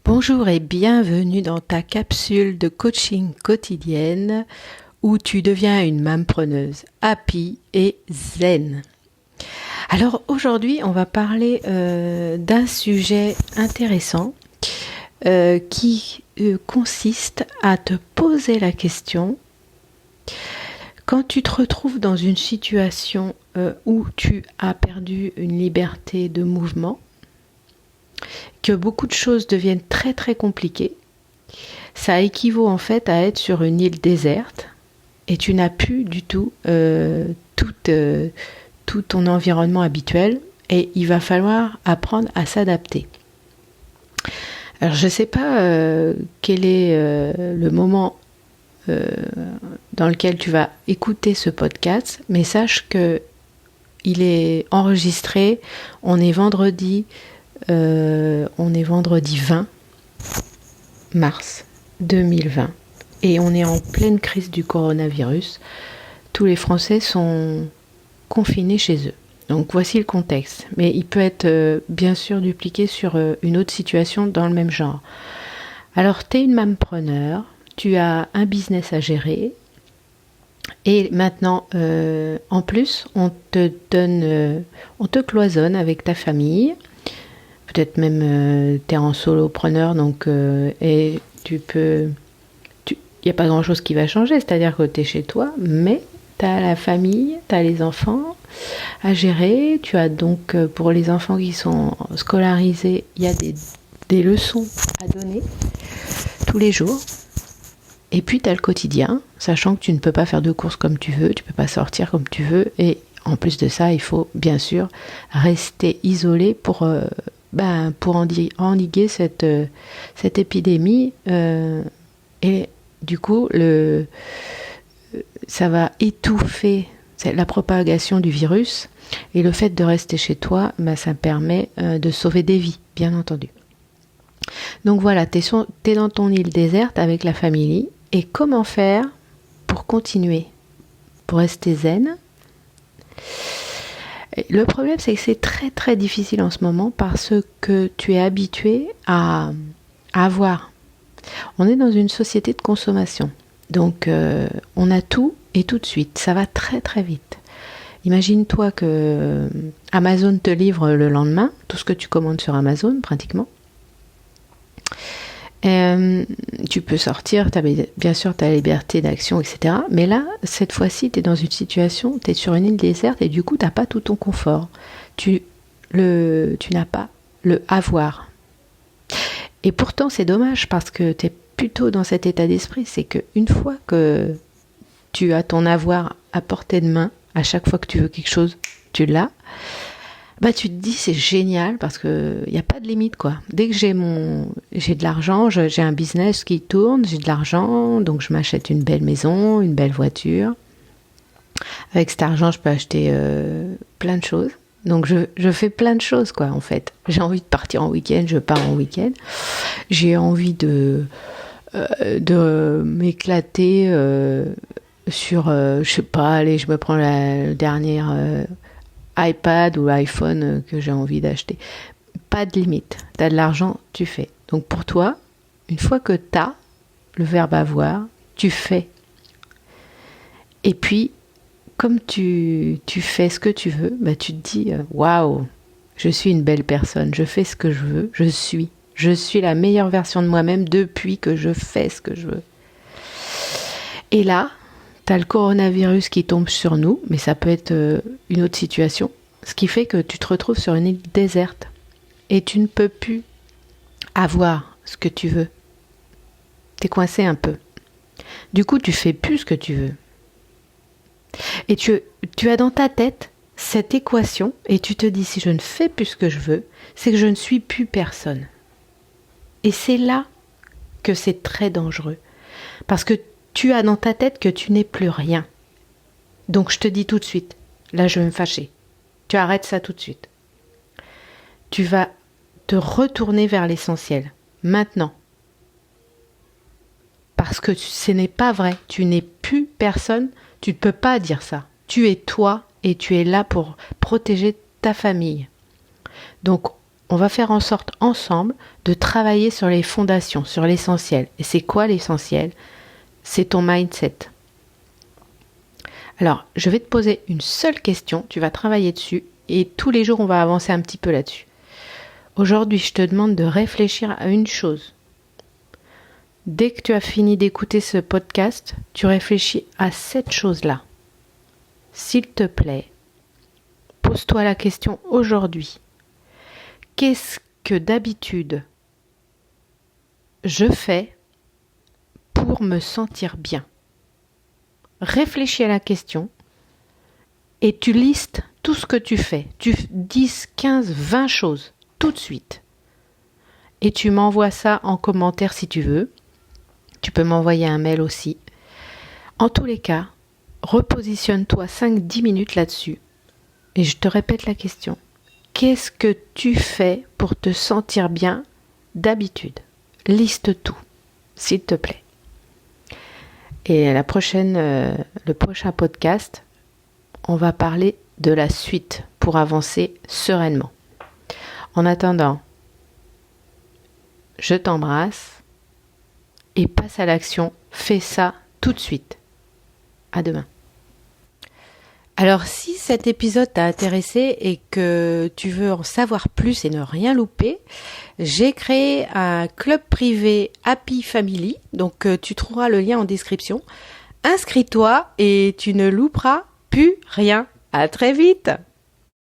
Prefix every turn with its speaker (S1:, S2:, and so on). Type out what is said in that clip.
S1: Bonjour et bienvenue dans ta capsule de coaching quotidienne où tu deviens une mampreneuse happy et zen. Alors aujourd'hui, on va parler d'un sujet intéressant qui consiste à te poser la question quand tu te retrouves dans une situation où tu as perdu une liberté de mouvement, que beaucoup de choses deviennent très très compliquées, ça équivaut en fait à être sur une île déserte et tu n'as plus du tout tout ton environnement habituel et il va falloir apprendre à s'adapter. Alors je ne sais pas quel est le moment dans lequel tu vas écouter ce podcast, mais sache que il est enregistré, on est vendredi 20 mars 2020 et on est en pleine crise du coronavirus. Tous les Français sont confinés chez eux. Donc voici le contexte. Mais il peut être bien sûr dupliqué sur une autre situation dans le même genre. Alors tu es une mampreneur, tu as un business à gérer et maintenant en plus on te cloisonne avec ta famille. Peut-être même tu es en solopreneur donc et il n'y a pas grand chose qui va changer, c'est-à-dire que tu es chez toi, mais tu as la famille, tu as les enfants à gérer, tu as donc pour les enfants qui sont scolarisés, il y a des leçons à donner tous les jours. Et puis tu as le quotidien, sachant que tu ne peux pas faire de courses comme tu veux, tu ne peux pas sortir comme tu veux, et en plus de ça, il faut bien sûr rester isolé pour endiguer cette épidémie et du coup ça va étouffer la propagation du virus et le fait de rester chez toi, ça permet de sauver des vies, bien entendu. Donc voilà, t'es dans ton île déserte avec la famille et comment faire pour continuer, pour rester zen? Le problème, c'est que c'est très très difficile en ce moment parce que tu es habitué à avoir. On est dans une société de consommation. Donc, on a tout et tout de suite. Ça va très très vite. Imagine-toi que Amazon te livre le lendemain, tout ce que tu commandes sur Amazon, pratiquement. Tu peux sortir, bien sûr tu as la liberté d'action, etc. Mais là, cette fois-ci, tu es dans une situation, tu es sur une île déserte et du coup, tu n'as pas tout ton confort. Tu n'as pas le avoir. Et pourtant, c'est dommage parce que tu es plutôt dans cet état d'esprit. C'est qu'une fois que tu as ton avoir à portée de main, à chaque fois que tu veux quelque chose, tu l'as. Tu te dis c'est génial parce que y a pas de limite quoi. Dès que j'ai de l'argent, j'ai un business qui tourne, j'ai de l'argent, donc je m'achète une belle maison, une belle voiture. Avec cet argent, je peux acheter plein de choses. Donc je fais plein de choses quoi en fait. J'ai envie de partir en week-end, je pars en week-end. J'ai envie de m'éclater sur je sais pas, allez, je me prends la dernière iPad ou iPhone que j'ai envie d'acheter. Pas de limite. Tu as de l'argent, tu fais. Donc pour toi, une fois que tu as le verbe avoir, tu fais. Et puis, comme tu fais ce que tu veux, tu te dis waouh, je suis une belle personne, je fais ce que je veux, je suis la meilleure version de moi-même depuis que je fais ce que je veux. Et là, t'as le coronavirus qui tombe sur nous, mais ça peut être une autre situation. Ce qui fait que tu te retrouves sur une île déserte et tu ne peux plus avoir ce que tu veux. T'es coincé un peu. Du coup, tu fais plus ce que tu veux. Et tu as dans ta tête cette équation et tu te dis si je ne fais plus ce que je veux, c'est que je ne suis plus personne. Et c'est là que c'est très dangereux. Parce que tu as dans ta tête que tu n'es plus rien. Donc je te dis tout de suite, là je vais me fâcher. Tu arrêtes ça tout de suite. Tu vas te retourner vers l'essentiel, maintenant. Parce que ce n'est pas vrai, tu n'es plus personne, tu ne peux pas dire ça. Tu es toi et tu es là pour protéger ta famille. Donc on va faire en sorte ensemble de travailler sur les fondations, sur l'essentiel. Et c'est quoi l'essentiel ? C'est ton mindset. Alors, je vais te poser une seule question, tu vas travailler dessus et tous les jours, on va avancer un petit peu là-dessus. Aujourd'hui, je te demande de réfléchir à une chose. Dès que tu as fini d'écouter ce podcast, tu réfléchis à cette chose-là. S'il te plaît, pose-toi la question aujourd'hui. Qu'est-ce que d'habitude je fais pour me sentir bien ? Réfléchis à la question et tu listes tout ce que tu fais. Tu 10, 15, 20 choses tout de suite. Et tu m'envoies ça en commentaire si tu veux. Tu peux m'envoyer un mail aussi. En tous les cas, repositionne-toi 5-10 minutes là-dessus. Et je te répète la question. Qu'est-ce que tu fais pour te sentir bien d'habitude ? Liste tout, s'il te plaît. Et le prochain podcast, on va parler de la suite pour avancer sereinement. En attendant, je t'embrasse et passe à l'action. Fais ça tout de suite. À demain. Alors, si cet épisode t'a intéressé et que tu veux en savoir plus et ne rien louper, j'ai créé un club privé Happy Family, donc tu trouveras le lien en description. Inscris-toi et tu ne louperas plus rien. À très vite!